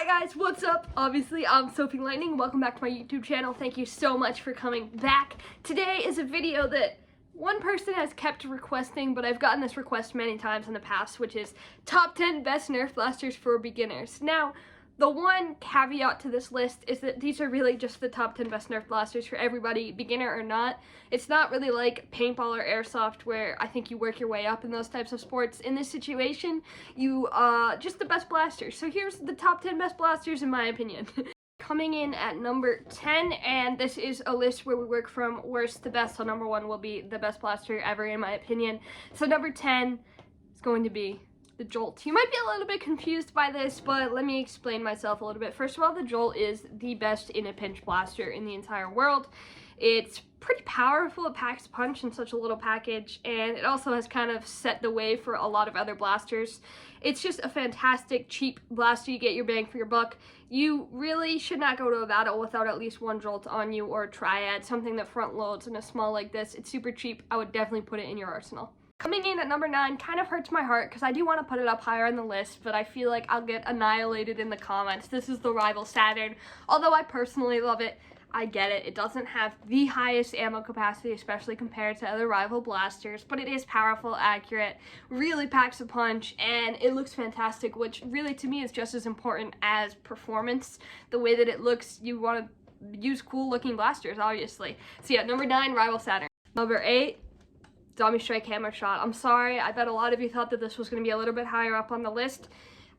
Hi guys, what's up? Obviously, I'm Sophie Lightning. Welcome back to my YouTube channel. Thank you so much for coming back. Today is a video that one person has kept requesting, but I've gotten this request many times in the past, which is top 10 best Nerf blasters for beginners. Now, the one caveat to this list is that these are really just the top 10 best Nerf blasters for everybody, beginner or not. It's not really like paintball or airsoft where I think you work your way up in those types of sports. In this situation, you just the best blasters. So here's the top 10 best blasters in my opinion. Coming in at number 10, and this is a list where we work from worst to best, so number 1 will be the best blaster ever in my opinion. So number 10 is going to be the Jolt. You might be a little bit confused by this, but let me explain myself a little bit. First of all, the Jolt is the best in a pinch blaster in the entire world. It's pretty powerful, it packs a punch in such a little package, and it also has kind of set the way for a lot of other blasters. It's just a fantastic, cheap blaster. You get your bang for your buck. You really should not go to a battle without at least one Jolt on you, or a triad, something that front loads in a small like this. It's super cheap. I would definitely put it in your arsenal. Coming in at number 9 kind of hurts my heart because I do want to put it up higher on the list, but I feel like I'll get annihilated in the comments. This is the rival Saturn. Although I personally love it, I get it. It doesn't have the highest ammo capacity, especially compared to other rival blasters, but it is powerful, accurate, really packs a punch, and it looks fantastic, which really to me is just as important as performance. The way that it looks, you want to use cool looking blasters, obviously. So yeah, number 9, rival Saturn. Number 8, Zombie Strike Hammershot. I'm sorry, I bet a lot of you thought that this was going to be a little bit higher up on the list.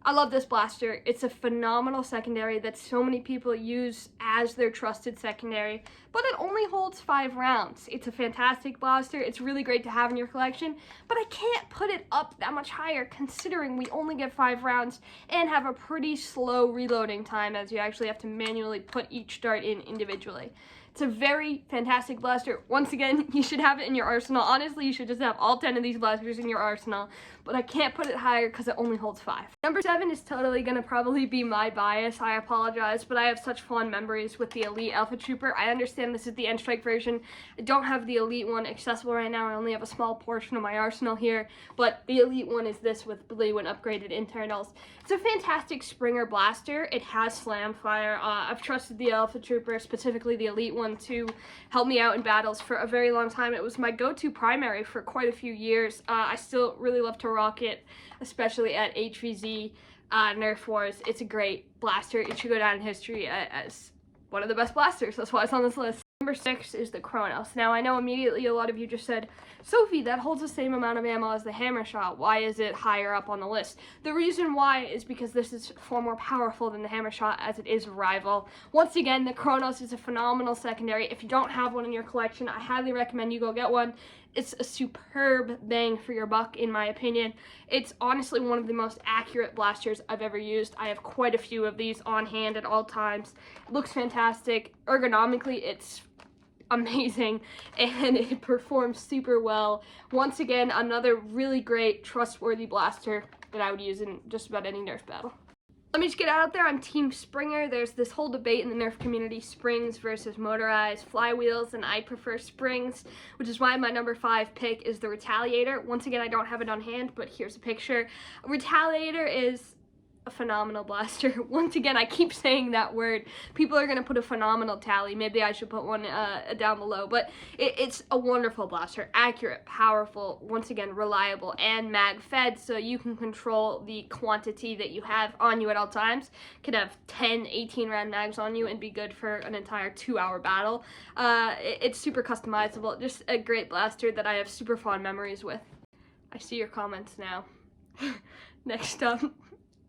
I love this blaster. It's a phenomenal secondary that so many people use as their trusted secondary, but it only holds 5 rounds. It's a fantastic blaster. It's really great to have in your collection, but I can't put it up that much higher considering we only get 5 rounds and have a pretty slow reloading time as you actually have to manually put each dart in individually. It's a very fantastic blaster. Once again, you should have it in your arsenal. Honestly, you should just have all 10 of these blasters in your arsenal, but I can't put it higher because it only holds 5. Number 7 is totally gonna probably be my bias. I apologize, but I have such fond memories with the Elite Alpha Trooper. I understand this is the End Strike version. I don't have the Elite one accessible right now. I only have a small portion of my arsenal here, but the Elite one is this with blue and upgraded internals. It's a fantastic Springer blaster. It has slam fire. I've trusted the Alpha Trooper, specifically the Elite one, to help me out in battles for a very long time. It was my go-to primary for quite a few years. I still really love to rock it, especially at HVZ Nerf Wars. It's a great blaster. It should go down in history as one of the best blasters. That's why it's on this list. Number 6 is the Kronos. Now, I know immediately a lot of you just said, Sophie, that holds the same amount of ammo as the Hammershot. Why is it higher up on the list? The reason why is because this is far more powerful than the Hammershot, as it is a rival. Once again, the Kronos is a phenomenal secondary. If you don't have one in your collection, I highly recommend you go get one. It's a superb bang for your buck, in my opinion. It's honestly one of the most accurate blasters I've ever used. I have quite a few of these on hand at all times. It looks fantastic. Ergonomically, it's amazing, and it performs super well. Once again, another really great, trustworthy blaster that I would use in just about any Nerf battle. Let me just get out there. I'm Team Springer. There's this whole debate in the Nerf community, springs versus motorized flywheels, and I prefer springs, which is why my number 5 pick is the Retaliator. Once again, I don't have it on hand, but here's a picture. Retaliator is a phenomenal blaster. Once again, I keep saying that word. People are going to put a phenomenal tally. Maybe I should put one down below, but it's a wonderful blaster. Accurate, powerful, once again, reliable, and mag fed, so you can control the quantity that you have on you at all times. Could have 10, 18 round mags on you and be good for an entire 2-hour battle. It's super customizable. Just a great blaster that I have super fond memories with. I see your comments now. Next up,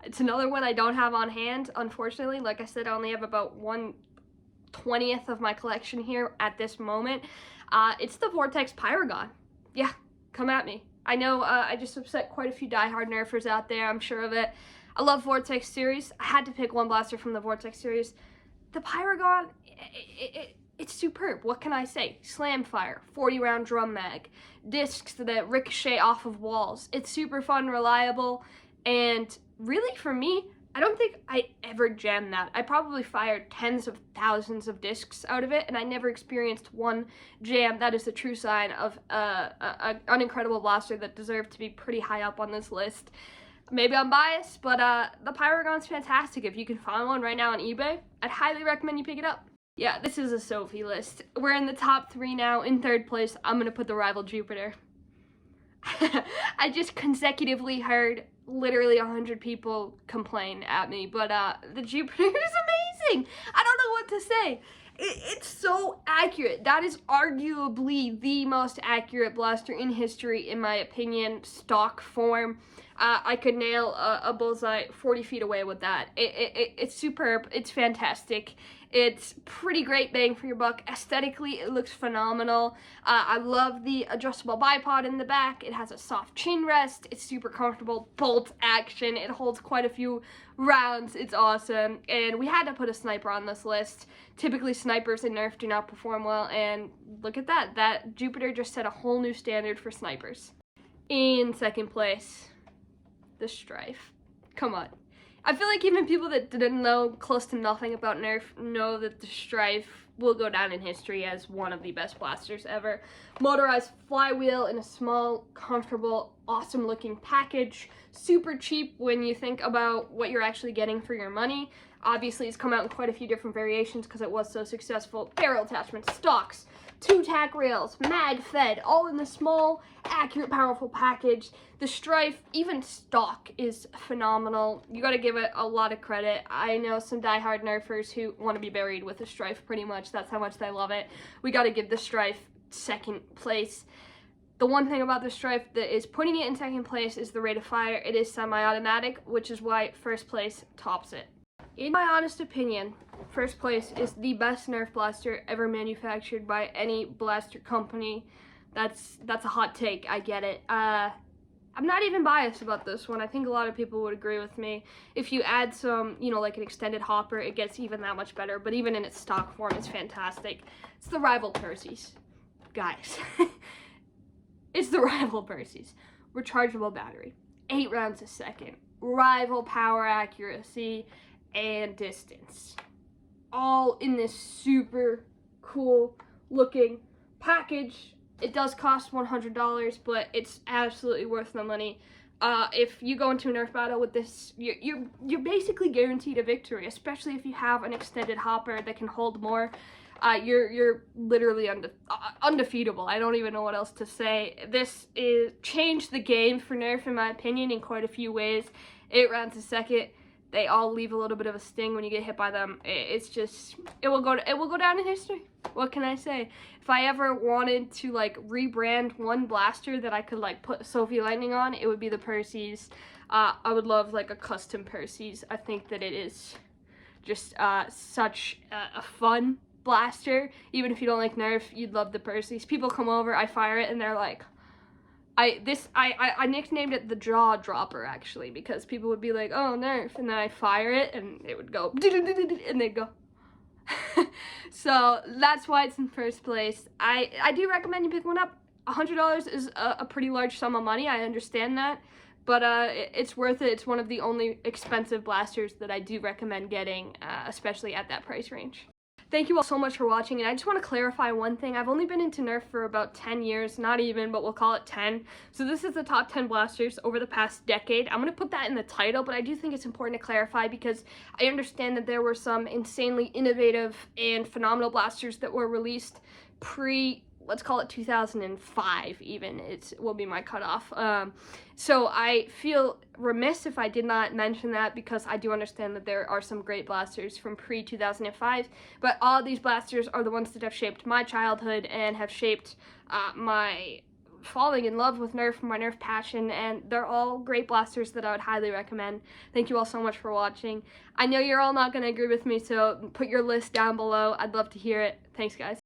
it's another one I don't have on hand, unfortunately. Like I said, I only have about 1/20th of my collection here at this moment. It's the Vortex Pyragon. Yeah, come at me. I know I just upset quite a few diehard Nerfers out there, I'm sure of it. I love Vortex series. I had to pick one blaster from the Vortex series. The Pyragon, it's superb. What can I say? Slam fire, 40-round drum mag, discs that ricochet off of walls. It's super fun, reliable, and really, for me, I don't think I ever jammed that. I probably fired tens of thousands of discs out of it, and I never experienced one jam. That is the true sign of an incredible blaster that deserved to be pretty high up on this list. Maybe I'm biased, but the Pyragon's fantastic. If you can find one right now on eBay, I'd highly recommend you pick it up. Yeah, this is a Sophie list. We're in the top 3 now. In 3rd place, I'm going to put the rival Jupiter. I just consecutively heard literally 100 people complain at me, but the Jupiter is amazing. I don't know what to say. It's so accurate. That is arguably the most accurate blaster in history, in my opinion, stock form. I could nail a bullseye 40 feet away with that. It's superb. It's fantastic. It's pretty great bang for your buck. Aesthetically, it looks phenomenal. I love the adjustable bipod in the back. It has a soft chin rest. It's super comfortable. Bolt action. It holds quite a few rounds. It's awesome. And we had to put a sniper on this list. Typically, snipers in Nerf do not perform well. And look at that. That Jupiter just set a whole new standard for snipers. In 2nd place, the Stryfe. Come on. I feel like even people that didn't know close to nothing about Nerf know that the Stryfe will go down in history as one of the best blasters ever. Motorized flywheel in a small, comfortable, awesome looking package. Super cheap when you think about what you're actually getting for your money. Obviously, it's come out in quite a few different variations because it was so successful. Barrel attachments, stocks, 2 tack rails, mag fed, all in the small, accurate, powerful package. The Stryfe, even stock, is phenomenal. You gotta give it a lot of credit. I know some diehard Nerfers who want to be buried with the Stryfe pretty much. That's how much they love it. We gotta give the Stryfe 2nd place. The one thing about the Stryfe that is putting it in 2nd place is the rate of fire. It is semi-automatic, which is why 1st place tops it. In my honest opinion, 1st place is the best Nerf blaster ever manufactured by any blaster company. That's a hot take, I get it. I'm not even biased about this one. I think a lot of people would agree with me. If you add some, you know, like an extended hopper, it gets even that much better. But even in its stock form, it's fantastic. It's the rival Perses. Guys, it's the rival Perses. Rechargeable battery, 8 rounds a second, rival power accuracy, and distance, all in this super cool looking package. It does cost $100, but it's absolutely worth the money. If you go into a Nerf battle with this, you're basically guaranteed a victory, especially if you have an extended hopper that can hold more. You're literally undefeatable. I don't even know what else to say. This is changed the game for Nerf, in my opinion, in quite a few ways. 8 rounds a second. They all leave a little bit of a sting when you get hit by them. It's just, it will go down in history. What can I say? If I ever wanted to like rebrand one blaster that I could like put Sophie Lightning on, it would be the Perses. I would love like a custom Perses. I think that it is just such a fun blaster. Even if you don't like Nerf, you'd love the Perses. People come over, I fire it, and they're like, I nicknamed it the jaw dropper, actually, because people would be like, oh, Nerf, and then I fire it, and it would go, and they'd go. So that's why it's in 1st place. I do recommend you pick one up. $100 is a pretty large sum of money, I understand that, but it's worth it. It's one of the only expensive blasters that I do recommend getting, especially at that price range. Thank you all so much for watching, and I just want to clarify one thing. I've only been into Nerf for about 10 years, not even, but we'll call it 10. So this is the top 10 blasters over the past decade. I'm going to put that in the title, but I do think it's important to clarify because I understand that there were some insanely innovative and phenomenal blasters that were released let's call it 2005 even, will be my cutoff. So I feel remiss if I did not mention that because I do understand that there are some great blasters from pre-2005, but all of these blasters are the ones that have shaped my childhood and have shaped my falling in love with Nerf, my Nerf passion, and they're all great blasters that I would highly recommend. Thank you all so much for watching. I know you're all not going to agree with me, so put your list down below. I'd love to hear it. Thanks, guys.